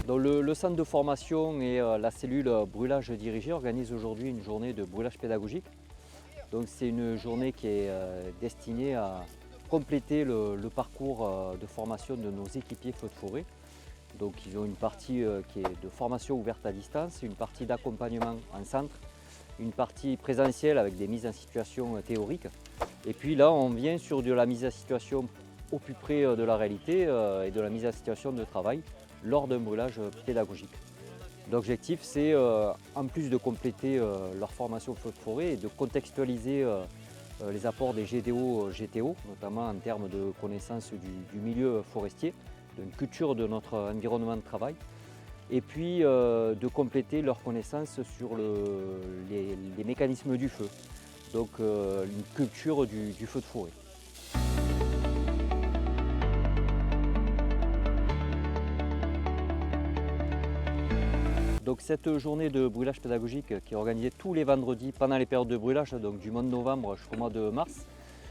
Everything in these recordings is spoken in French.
Donc le centre de formation et la cellule brûlage dirigé organisent aujourd'hui une journée de brûlage pédagogique. Donc c'est une journée qui est destinée à compléter le parcours de formation de nos équipiers feux de forêt. Donc ils ont une partie qui est de formation ouverte à distance, une partie d'accompagnement en centre, une partie présentielle avec des mises en situation théoriques. Et puis là on vient sur de la mise en situation au plus près de la réalité et de la mise en situation de travail lors d'un brûlage pédagogique. L'objectif, c'est en plus de compléter leur formation feu de forêt et de contextualiser les apports des GDO, GTO, notamment en termes de connaissance du milieu forestier, d'une culture de notre environnement de travail, et puis de compléter leurs connaissances sur les mécanismes du feu, donc une culture du feu de forêt. Donc cette journée de brûlage pédagogique qui est organisée tous les vendredis pendant les périodes de brûlage, donc du mois de novembre jusqu'au mois de mars,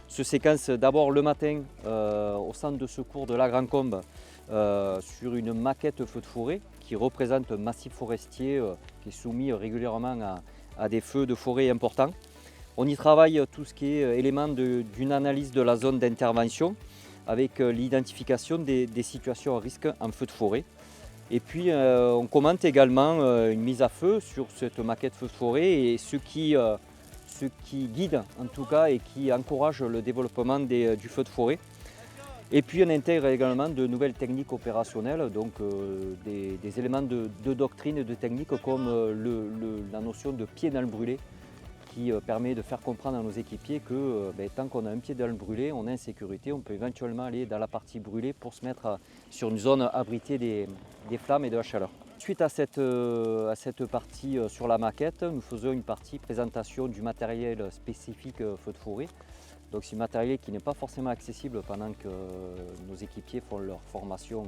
se séquence d'abord le matin au centre de secours de la Grande Combe sur une maquette feu de forêt qui représente un massif forestier qui est soumis régulièrement à des feux de forêt importants. On y travaille tout ce qui est élément d'une analyse de la zone d'intervention avec l'identification des situations à risque en feu de forêt. Et puis on commente également une mise à feu sur cette maquette feu de forêt et ce qui guide en tout cas et qui encourage le développement du feu de forêt. Et puis on intègre également de nouvelles techniques opérationnelles, donc des éléments de doctrine et de technique comme la notion de pied dans le brûlé qui permet de faire comprendre à nos équipiers que tant qu'on a un pied dans le brûlé, on est en sécurité, on peut éventuellement aller dans la partie brûlée pour se mettre sur une zone abritée des flammes et de la chaleur. Suite à cette partie sur la maquette, nous faisons une partie présentation du matériel spécifique feu de forêt. Donc c'est un matériel qui n'est pas forcément accessible pendant que nos équipiers font leur formation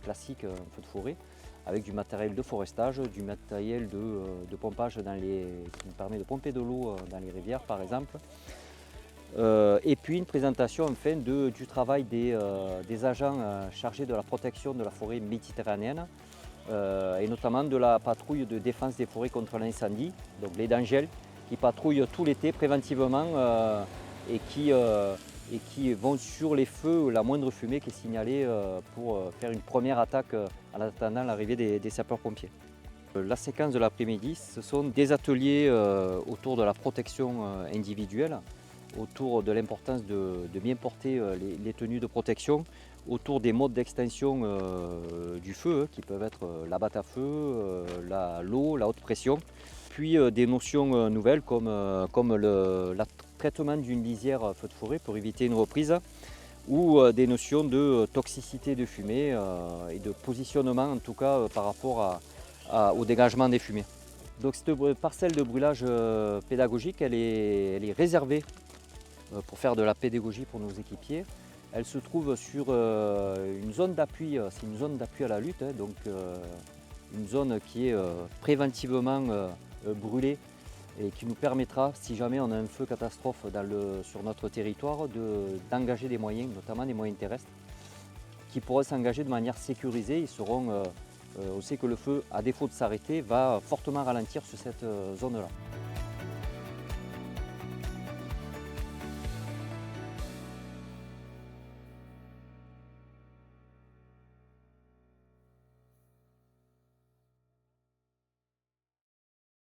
classique feu de forêt, avec du matériel de forestage, du matériel de pompage qui nous permet de pomper de l'eau dans les rivières par exemple. Et puis une présentation enfin du travail des agents chargés de la protection de la forêt méditerranéenne et notamment de la patrouille de défense des forêts contre l'incendie, donc les DANGEL, qui patrouillent tout l'été préventivement et qui vont sur les feux, la moindre fumée qui est signalée pour faire une première attaque en attendant l'arrivée des sapeurs-pompiers. La séquence de l'après-midi, ce sont des ateliers autour de la protection individuelle, autour de l'importance de bien porter les tenues de protection, autour des modes d'extinction du feu, qui peuvent être la batte à feu, l'eau, la haute pression, puis des notions nouvelles comme le traitement d'une lisière feu de forêt pour éviter une reprise, ou des notions de toxicité de fumée et de positionnement en tout cas par rapport au dégagement des fumées. Donc cette parcelle de brûlage pédagogique, elle est réservée pour faire de la pédagogie pour nos équipiers. Elle se trouve sur une zone d'appui, c'est une zone d'appui à la lutte, donc une zone qui est préventivement brûlée et qui nous permettra, si jamais on a un feu catastrophe sur notre territoire, d'engager des moyens, notamment des moyens terrestres, qui pourront s'engager de manière sécurisée. On sait que le feu, à défaut de s'arrêter, va fortement ralentir sur cette zone-là.